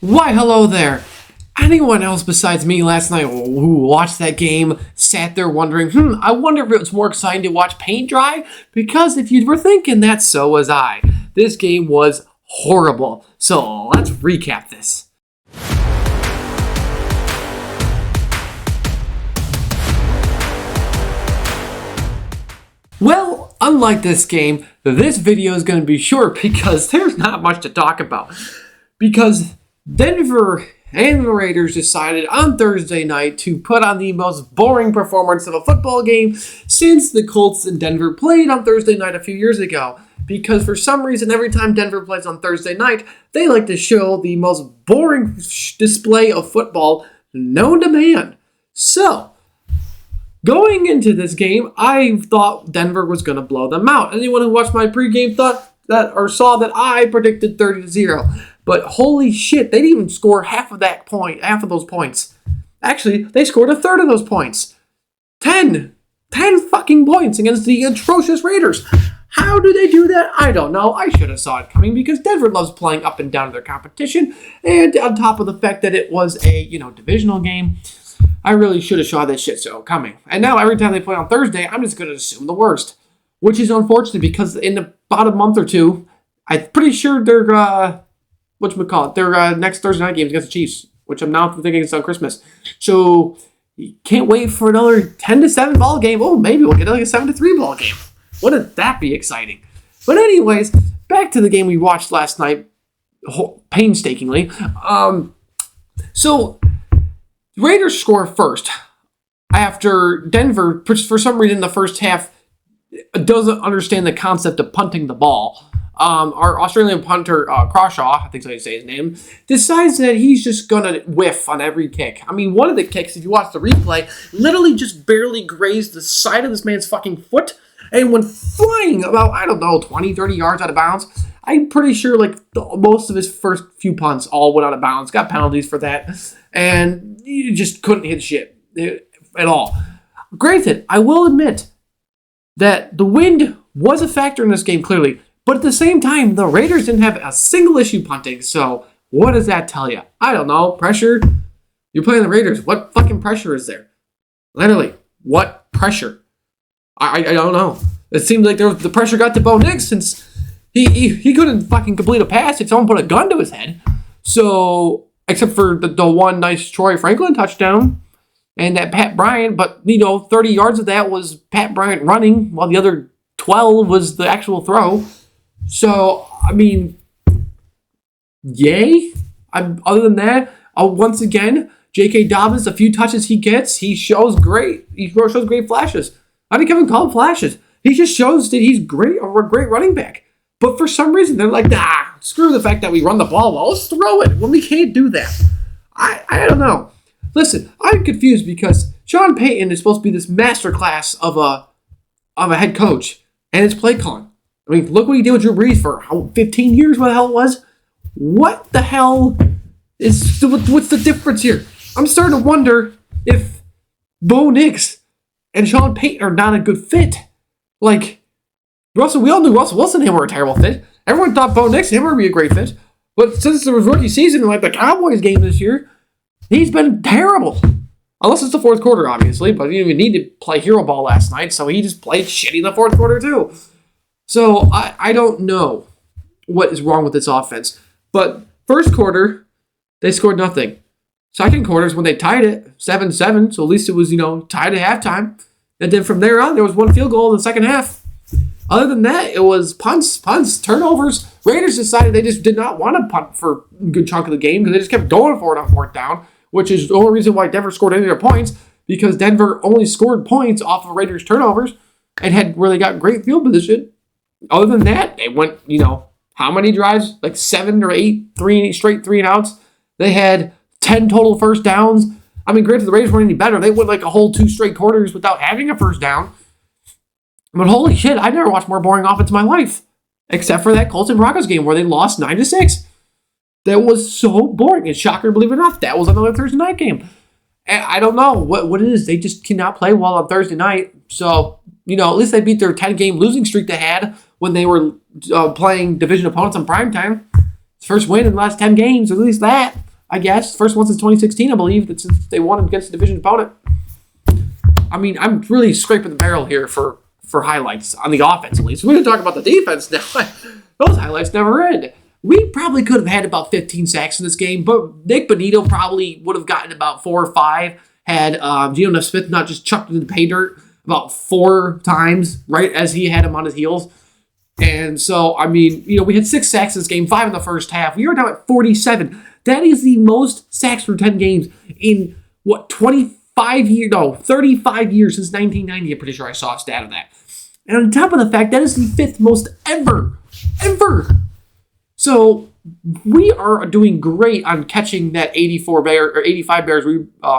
Why, hello there. Anyone else besides me last night who watched that game sat there wondering, I wonder if it was more exciting to watch paint dry? Because if you were thinking that, so was I. This game was horrible. So let's recap this. Well, unlike this game, this video is going to be short because there's not much to talk about. Because Denver and the Raiders decided on Thursday night to put on the most boring performance of a football game since the Colts and Denver played on Thursday night a few years ago. Because for some reason, every time Denver plays on Thursday night, they like to show the most boring display of football known to man. So, going into this game, I thought Denver was going to blow them out. Anyone who watched my pregame thought that or saw that I predicted 30-0. But holy shit, they didn't even score half of those points. Actually, they scored a third of those points. 10 fucking points against the atrocious Raiders. How do they do that? I don't know. I should have saw it coming because Denver loves playing up and down to their competition. And on top of the fact that it was a, divisional game, I really should have saw that shit coming. And now every time they play on Thursday, I'm just going to assume the worst. Which is unfortunate because in about a month or two, I'm pretty sure they're, their next Thursday night game is against the Chiefs, which I'm now thinking it's on Christmas. So, you can't wait for another 10-7 ball game. Oh, maybe we'll get like a 7-3 ball game. Wouldn't that be exciting? But anyways, back to the game we watched last night, painstakingly. So, Raiders score first after Denver, for some reason, the first half doesn't understand the concept of punting the ball. Our Australian punter, Crawshaw, I think that's how you say his name, decides that he's just going to whiff on every kick. I mean, one of the kicks, if you watch the replay, literally just barely grazed the side of this man's fucking foot and went flying about, 20, 30 yards out of bounds. I'm pretty sure, most of his first few punts all went out of bounds, got penalties for that, and you just couldn't hit shit at all. Granted, I will admit that the wind was a factor in this game, clearly, but at the same time, the Raiders didn't have a single issue punting, so what does that tell you? I don't know. Pressure? You're playing the Raiders. What fucking pressure is there? Literally, what pressure? I don't know. It seemed like the pressure got to Bo Nix since he couldn't fucking complete a pass if someone put a gun to his head. So, except for the one nice Troy Franklin touchdown and that Pat Bryant, but, 30 yards of that was Pat Bryant running while the other 12 was the actual throw. So, I mean, yay. Other than that, once again, J.K. Dobbins, a few touches he gets, he shows great. He shows great flashes. I didn't even call them flashes. He just shows that he's great, a great running back. But for some reason, they're like, screw the fact that we run the ball. Well, let's throw it when we can't do that. I don't know. Listen, I'm confused because Sean Payton is supposed to be this masterclass of a head coach and his play calling. I mean, look what he did with Drew Brees for 15 years, what the hell it was? What the hell what's the difference here? I'm starting to wonder if Bo Nix and Sean Payton are not a good fit. We all knew Russell Wilson and him were a terrible fit. Everyone thought Bo Nix and him would be a great fit. But since it was rookie season, the Cowboys game this year, he's been terrible. Unless it's the fourth quarter, obviously. But he didn't even need to play hero ball last night, so he just played shitty in the fourth quarter, too. So, I don't know what is wrong with this offense. But first quarter, they scored nothing. Second quarter is when they tied it, 7-7. So at least it was, tied at halftime. And then from there on, there was one field goal in the second half. Other than that, it was punts, turnovers. Raiders decided they just did not want to punt for a good chunk of the game because they just kept going for it on fourth down, which is the only reason why Denver scored any of their points, because Denver only scored points off of Raiders' turnovers and had really got great field position. Other than that, they went, how many drives? 7 or 8, straight 3-and-outs. They had 10 total first downs. I mean, granted, the Raiders weren't any better. They went a whole 2 straight quarters without having a first down. But holy shit, I've never watched more boring offense in my life. Except for that Colts and Broncos game where they lost 9-6. That was so boring. And shocker, believe it or not, that was another Thursday night game. And I don't know what it is. They just cannot play well on Thursday night. So, at least they beat their 10-game losing streak they had when they were playing division opponents on primetime. First win in the last 10 games, at least that. I guess. First one since 2016, I believe, that since they won against a division opponent. I mean, I'm really scraping the barrel here for highlights on the offense, at least. We're going to talk about the defense now. Those highlights never end. We probably could have had about 15 sacks in this game, but Nick Bonito probably would have gotten about 4 or 5 had Geno Smith not just chucked into the pay dirt about 4 times right as he had him on his heels. And so, I mean, we had 6 sacks in this game, 5 in the first half. We were down at 47. That is the most sacks for 10 games in, 35 years? No, 35 years since 1990. I'm pretty sure I saw a stat of that. And on top of the fact, that is the 5th most ever. So we are doing great on catching that 85 Bears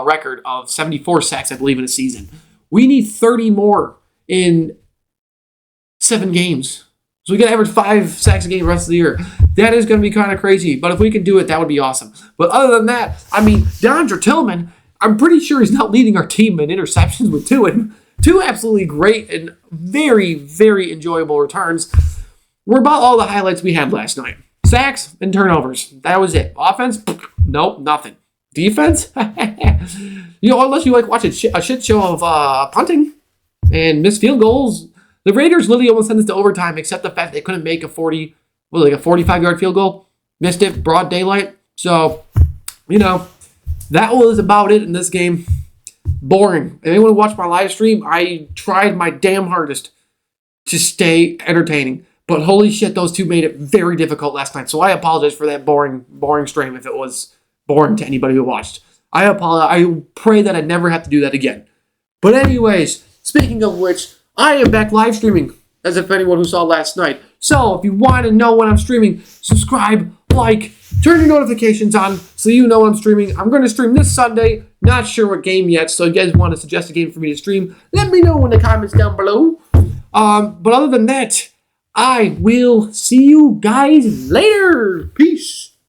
record of 74 sacks, I believe, in a season. We need 30 more in 7 games. So we got to average 5 sacks a game the rest of the year. That is going to be kind of crazy. But if we can do it, that would be awesome. But other than that, I mean, DeAndre Tillman, I'm pretty sure he's not leading our team in interceptions with 2 absolutely great and very, very enjoyable returns. We're about all the highlights we had last night. Sacks and turnovers. That was it. Offense? Nope, nothing. Defense? Unless you like watch a shit show of punting and missed field goals. The Raiders literally almost sent us to overtime, except the fact they couldn't make a 45-yard field goal. Missed it, broad daylight. So, that was about it in this game. Boring. If anyone watched my live stream, I tried my damn hardest to stay entertaining. But holy shit, those two made it very difficult last night. So I apologize for that boring stream if it was boring to anybody who watched. I apologize. I pray that I never have to do that again. But anyways, speaking of which, I am back live streaming, as if anyone who saw last night. So if you want to know when I'm streaming, subscribe, like, turn your notifications on so you know when I'm streaming. I'm going to stream this Sunday. Not sure what game yet, so if you guys want to suggest a game for me to stream, let me know in the comments down below. But other than that, I will see you guys later. Peace.